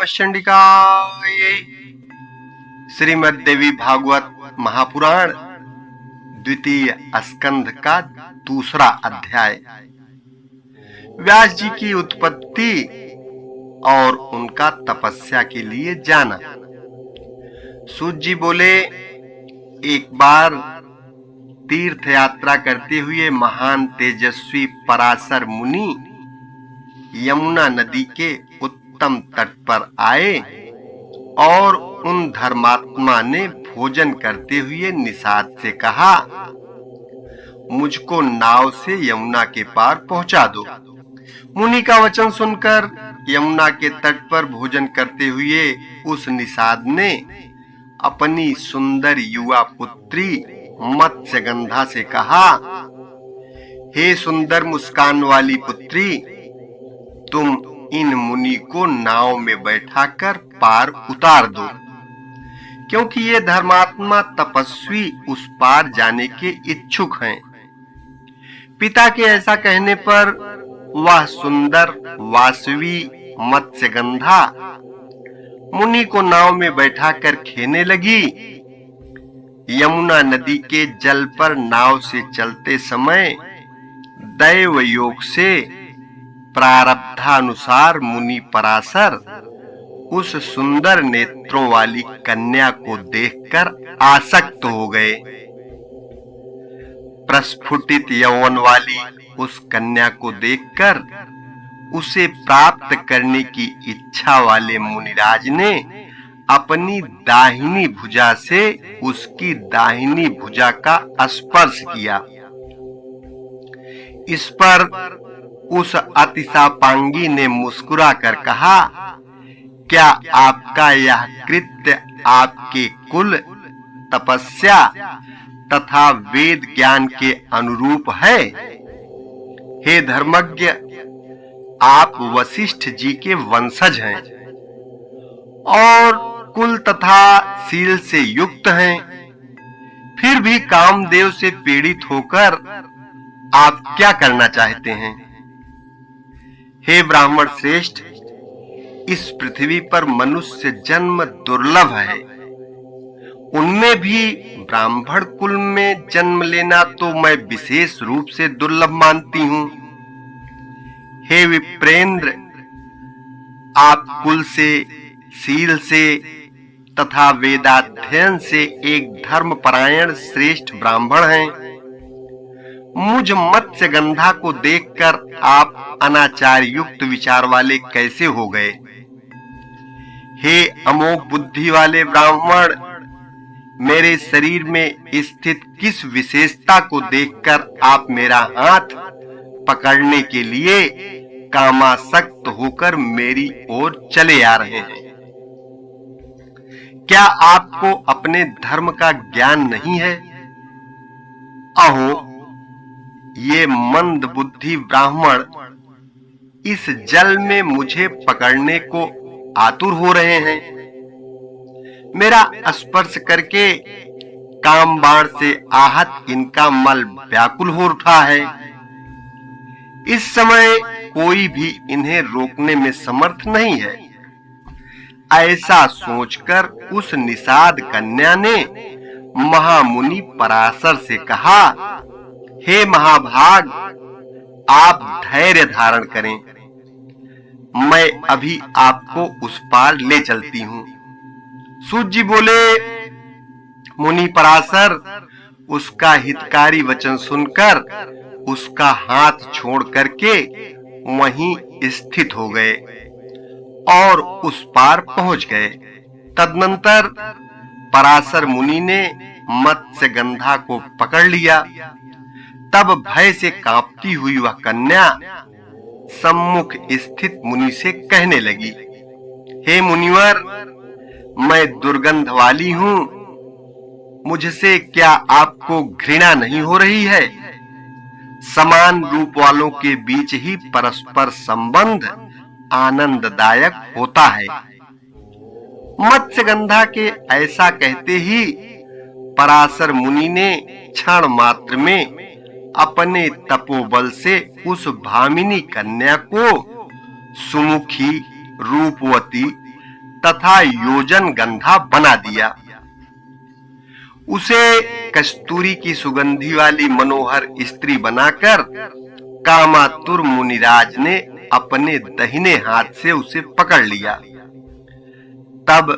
नमः चंडिकायै। श्रीमद्देवी भागवत महापुराण द्वितीय स्कंध का दूसरा अध्याय। व्यास जी की उत्पत्ति और उनका तपस्या के लिए जाना। सूत जी बोले, एक बार तीर्थ यात्रा करते हुए महान तेजस्वी पराशर मुनि यमुना नदी के उत्तम तट पर आए और उन धर्मात्मा ने भोजन करते हुए निषाद से कहा, मुझको नाव से यमुना के पार पहुंचा दो। मुनि का वचन सुनकर यमुना के तट पर भोजन करते हुए उस निषाद ने अपनी सुंदर युवा पुत्री मत्स्यगंधा से कहा, हे सुंदर मुस्कान वाली पुत्री, तुम इन मुनि को नाव में बैठाकर पार उतार दो, क्योंकि ये धर्मात्मा तपस्वी उस पार जाने के इच्छुक हैं। पिता के ऐसा कहने पर वह सुंदर वासवी मत्स्यगंधा मुनि को नाव में बैठाकर खेने लगी। यमुना नदी के जल पर नाव से चलते समय दैव योग से प्रारब्धानुसार मुनि पराशर उस सुंदर नेत्रों वाली कन्या को देखकर आसक्त हो गए। प्रस्फुटित यौवन वाली उस कन्या को देखकर उसे प्राप्त करने की इच्छा वाले मुनिराज ने अपनी दाहिनी भुजा से उसकी दाहिनी भुजा का स्पर्श किया। इस पर उस अतिशापांगी ने मुस्कुरा कर कहा, क्या आपका यह कृत्य आपके कुल, तपस्या तथा वेद ज्ञान के अनुरूप है? हे धर्मज्ञ, आप वशिष्ठ जी के वंशज हैं और कुल तथा सील से युक्त हैं, फिर भी कामदेव से पीड़ित होकर आप क्या करना चाहते हैं? हे ब्राह्मण श्रेष्ठ, इस पृथ्वी पर मनुष्य जन्म दुर्लभ है, उनमें भी ब्राह्मण कुल में जन्म लेना तो मैं विशेष रूप से दुर्लभ मानती हूं। हे विप्रेंद्र, आप कुल से, सील से तथा वेदाध्ययन से एक धर्मपरायण श्रेष्ठ ब्राह्मण हैं। मुझ मत्स्यगंधा को देखकर आप अनाचार युक्त विचार वाले कैसे हो गए? हे अमोघ बुद्धि वाले ब्राह्मण, मेरे शरीर में स्थित किस विशेषता को देखकर आप मेरा हाथ पकड़ने के लिए कामासक्त होकर मेरी ओर चले आ रहे हैं? क्या आपको अपने धर्म का ज्ञान नहीं है? अहो, ये मंद बुद्धि ब्राह्मण इस जल में मुझे पकड़ने को आतुर हो रहे हैं। मेरा स्पर्श करके काम बाण से आहत इनका मल व्याकुल हो उठा है। इस समय कोई भी इन्हें रोकने में समर्थ नहीं है। ऐसा सोचकर उस निषाद कन्या ने महामुनि पराशर से कहा, हे महाभाग, आप धैर्य धारण करें, मैं अभी आपको उस पार ले चलती हूं। सूत जी बोले, मुनि पराशर उसका हितकारी वचन सुनकर उसका हाथ छोड़ करके वहीं स्थित हो गए और उस पार पहुंच गए। तदनंतर पराशर मुनि ने मत्स्यगंधा को पकड़ लिया। तब भय से कांपती हुई वह कन्या सम्मुख स्थित मुनि से कहने लगी, हे मुनिवर, मैं दुर्गंध वाली हूं, मुझसे क्या आपको घृणा नहीं हो रही है? समान रूप वालों के बीच ही परस्पर संबंध आनंददायक होता है। मत्स्यगंधा के ऐसा कहते ही पराशर मुनि ने क्षण मात्र में अपने तपोबल से उस भामिनी कन्या को सुमुखी, रूपवती, तथा योजन गंधा बना दिया। उसे कस्तूरी की सुगंधी वाली मनोहर स्त्री बनाकर कामातुर मुनिराज ने अपने दाहिने हाथ से उसे पकड़ लिया। तब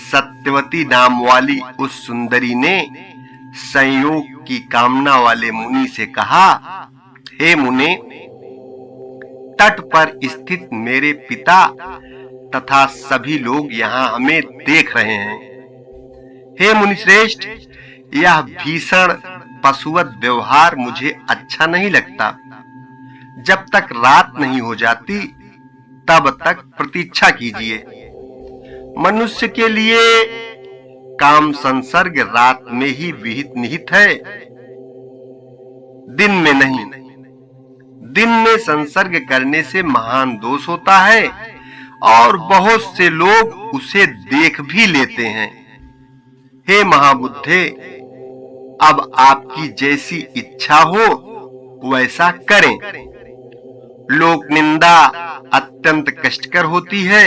सत्यवती नाम वाली उस सुंदरी ने संयोग की कामना वाले मुनि से कहा, हे मुने, तट पर स्थित मेरे पिता तथा सभी लोग यहाँ हमें देख रहे हैं। हे मुनिश्रेष्ठ, यह भीषण पशुवत व्यवहार मुझे अच्छा नहीं लगता। जब तक रात नहीं हो जाती तब तक प्रतीक्षा कीजिए। मनुष्य के लिए काम संसर्ग रात में ही विहित निहित है, दिन में नहीं। दिन में संसर्ग करने से महान दोष होता है और बहुत से लोग उसे देख भी लेते हैं। हे महाबुद्धे, अब आपकी जैसी इच्छा हो वैसा करें। लोक निंदा अत्यंत कष्टकर होती है।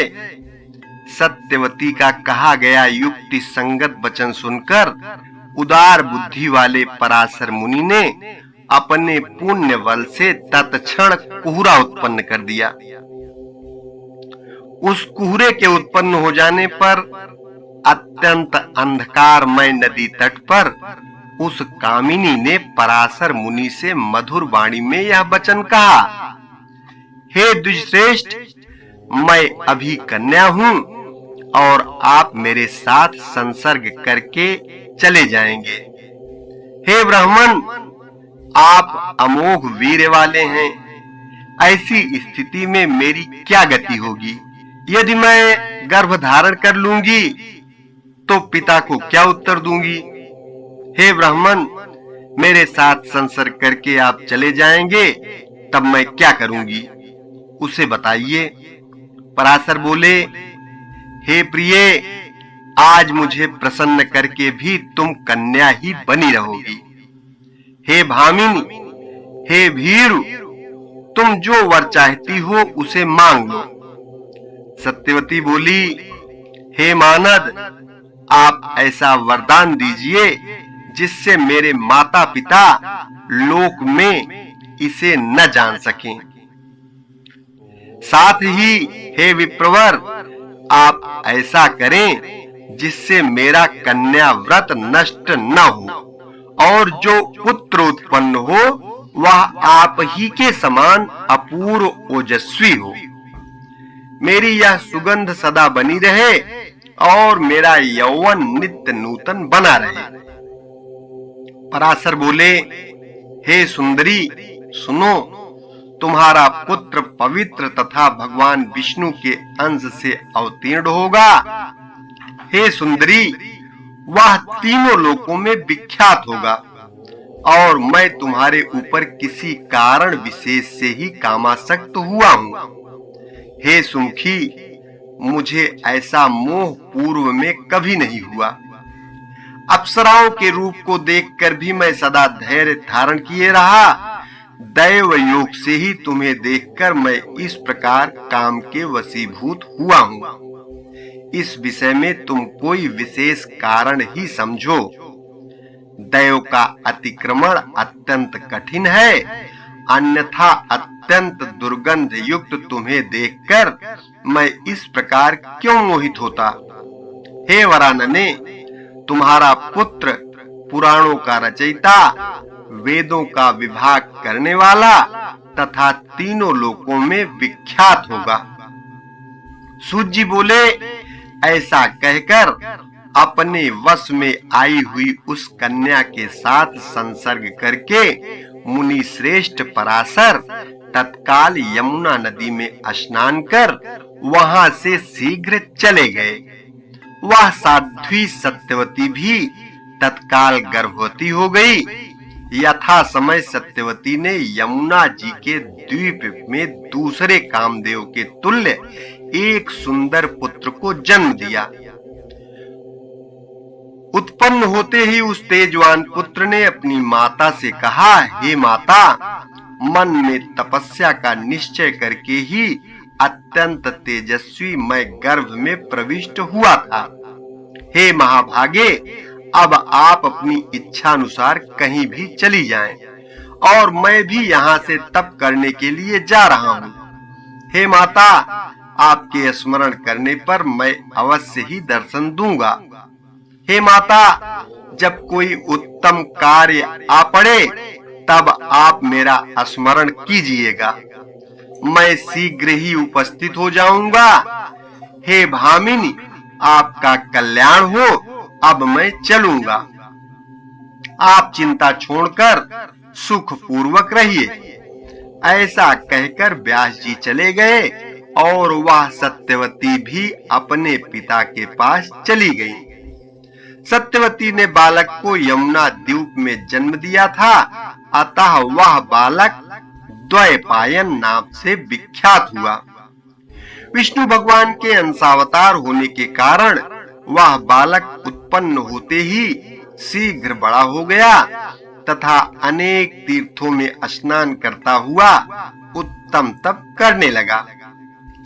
सत्यवती का कहा गया युक्ति संगत वचन सुनकर उदार बुद्धि वाले पराशर मुनि ने अपने पुण्य बल से तत्क्षण कुहरा उत्पन्न कर दिया। उस कुहरे के उत्पन्न हो जाने पर अत्यंत अंधकारमय नदी तट पर उस कामिनी ने पराशर मुनि से मधुर वाणी में यह वचन कहा, हे द्विजश्रेष्ठ, मैं अभी कन्या हूं और आप मेरे साथ संसर्ग करके चले जाएंगे। हे ब्राह्मण, आप अमोघ वीर वाले हैं। ऐसी स्थिति में मेरी क्या गति होगी? यदि मैं गर्भ धारण कर लूंगी तो पिता को क्या उत्तर दूंगी? हे ब्राह्मण, मेरे साथ संसर्ग करके आप चले जाएंगे, तब मैं क्या करूंगी? उसे बताइए। पराशर बोले, हे प्रिय, आज मुझे प्रसन्न करके भी तुम कन्या ही बनी रहोगी। हे भामिनी, हे भीरु, तुम जो वर चाहती हो उसे मांग लो। सत्यवती बोली, हे मानद, आप ऐसा वरदान दीजिए जिससे मेरे माता पिता लोक में इसे न जान सकें। साथ ही हे विप्रवर, आप ऐसा करें जिससे मेरा कन्या व्रत नष्ट न हो और जो पुत्र उत्पन्न हो वह आप ही के समान अपूर्व ओजस्वी हो। मेरी यह सुगंध सदा बनी रहे और मेरा यौवन नित्य नूतन बना रहे। पराशर बोले, हे सुंदरी, सुनो, तुम्हारा पुत्र पवित्र तथा भगवान विष्णु के अंश से अवतीर्ण होगा। हे सुंदरी, वह तीनों लोकों में विख्यात होगा और मैं तुम्हारे ऊपर किसी कारण विशेष से ही कामासक्त हुआ हूं। हे सुमुखी, मुझे ऐसा मोह पूर्व में कभी नहीं हुआ। अप्सराओं के रूप को देखकर भी मैं सदा धैर्य धारण किए रहा। दैव योग से ही तुम्हें देखकर मैं इस प्रकार काम के वशीभूत हुआ हूं। इस विषय में तुम कोई विशेष कारण ही समझो। दैव का अतिक्रमण अत्यंत कठिन है, अन्यथा अत्यंत दुर्गंध युक्त तुम्हें देखकर मैं इस प्रकार क्यों मोहित होता। हे वरानने, तुम्हारा पुत्र पुराणों का रचयिता, वेदों का विभाग करने वाला तथा तीनों लोकों में विख्यात होगा। सूत जी बोले, ऐसा कहकर अपने वश में आई हुई उस कन्या के साथ संसर्ग करके मुनि श्रेष्ठ पराशर तत्काल यमुना नदी में स्नान कर वहां से शीघ्र चले गए। वह साध्वी सत्यवती भी तत्काल गर्भवती हो गई। यथा समय सत्यवती ने यमुना जी के द्वीप में दूसरे कामदेव के तुल्य एक सुंदर पुत्र को जन्म दिया। उत्पन्न होते ही उस तेजवान पुत्र ने अपनी माता से कहा, हे माता, मन में तपस्या का निश्चय करके ही अत्यंत तेजस्वी मैं गर्भ में प्रविष्ट हुआ था। हे महाभागे, अब आप अपनी इच्छा अनुसार कहीं भी चली जाएं और मैं भी यहाँ से तप करने के लिए जा रहा हूँ। हे माता, आपके स्मरण करने पर मैं अवश्य ही दर्शन दूंगा। हे माता, जब कोई उत्तम कार्य आ पड़े तब आप मेरा स्मरण कीजिएगा, मैं शीघ्र ही उपस्थित हो जाऊंगा। हे भामिनी, आपका कल्याण हो, अब मैं चलूंगा। आप चिंता छोड़कर सुख पूर्वक रहिए। ऐसा कहकर व्यास जी चले गए और वह सत्यवती भी अपने पिता के पास चली गई। सत्यवती ने बालक को यमुना द्वीप में जन्म दिया था, अतः वह बालक द्वैपायन नाम से विख्यात हुआ। विष्णु भगवान के अंशावतार होने के कारण वह बालक उत्पन्न होते ही शीघ्र बड़ा हो गया तथा अनेक तीर्थों में स्नान करता हुआ उत्तम तप करने लगा।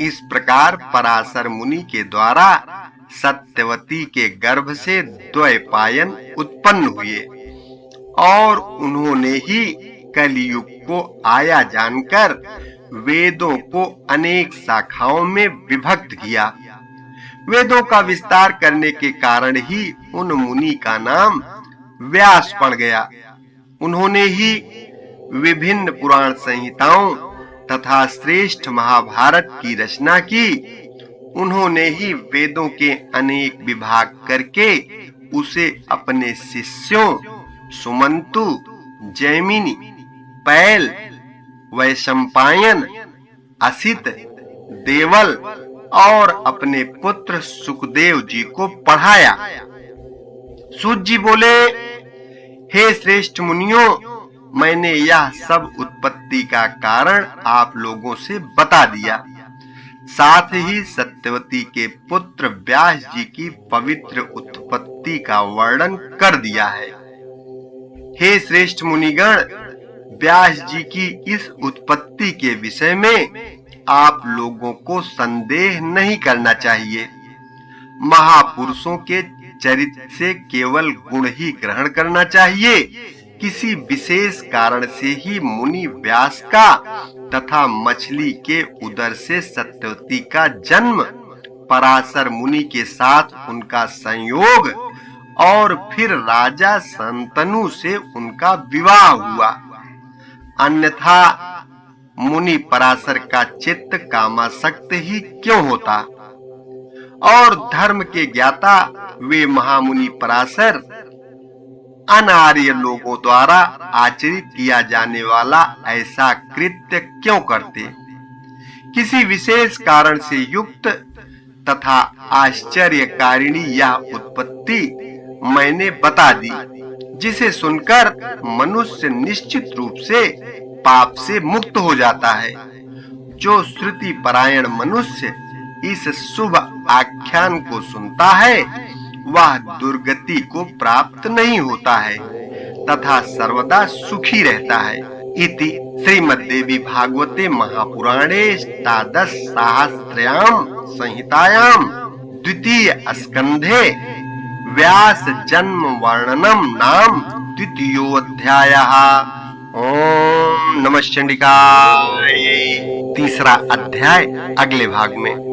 इस प्रकार पराशर मुनि के द्वारा सत्यवती के गर्भ से द्वैपायन उत्पन्न हुए और उन्होंने ही कलियुग को आया जानकर वेदों को अनेक शाखाओं में विभक्त किया। वेदों का विस्तार करने के कारण ही उन मुनि का नाम व्यास पड़ गया। उन्होंने ही विभिन्न पुराण संहिताओं तथा श्रेष्ठ महाभारत की रचना की। उन्होंने ही वेदों के अनेक विभाग करके उसे अपने शिष्यों सुमंतु, जैमिनी, पैल, वैशंपायन, असित, देवल और अपने पुत्र सुखदेव जी को पढ़ाया। सूत जी बोले, हे श्रेष्ठ मुनियों, मैंने यह सब उत्पत्ति का कारण आप लोगों से बता दिया। साथ ही सत्यवती के पुत्र व्यास जी की पवित्र उत्पत्ति का वर्णन कर दिया है। हे श्रेष्ठ मुनिगण, व्यास जी की इस उत्पत्ति के विषय में आप लोगों को संदेह नहीं करना चाहिए। महापुरुषों के चरित्र से केवल गुण ही ग्रहण करना चाहिए। किसी विशेष कारण से ही मुनि व्यास का तथा मछली के उदर से सत्यवती का जन्म, पराशर मुनि के साथ उनका संयोग और फिर राजा शंतनु से उनका विवाह हुआ। अन्यथा मुनि पराशर का चित्त कामासक्त ही क्यों होता? और धर्म के ज्ञाता वे महामुनि पराशर अनार्य लोगों द्वारा आचरित किया जाने वाला ऐसा कृत्य क्यों करते? किसी विशेष कारण से युक्त तथा आश्चर्यकारिणी यह उत्पत्ति मैंने बता दी, जिसे सुनकर मनुष्य निश्चित रूप से पाप से मुक्त हो जाता है। जो श्रुति परायण मनुष्य इस शुभ आख्यान को सुनता है वह दुर्गति को प्राप्त नहीं होता है तथा सर्वदा सुखी रहता है। इति श्रीमद्देवी भागवते महापुराणे अष्टादश सहस्रयाम संहितायाम द्वितीय स्कंधे व्यास जन्म वर्णनम नाम द्वितीयोऽध्यायः। ओम नमः चंडिकाय। तीसरा अध्याय अगले भाग में।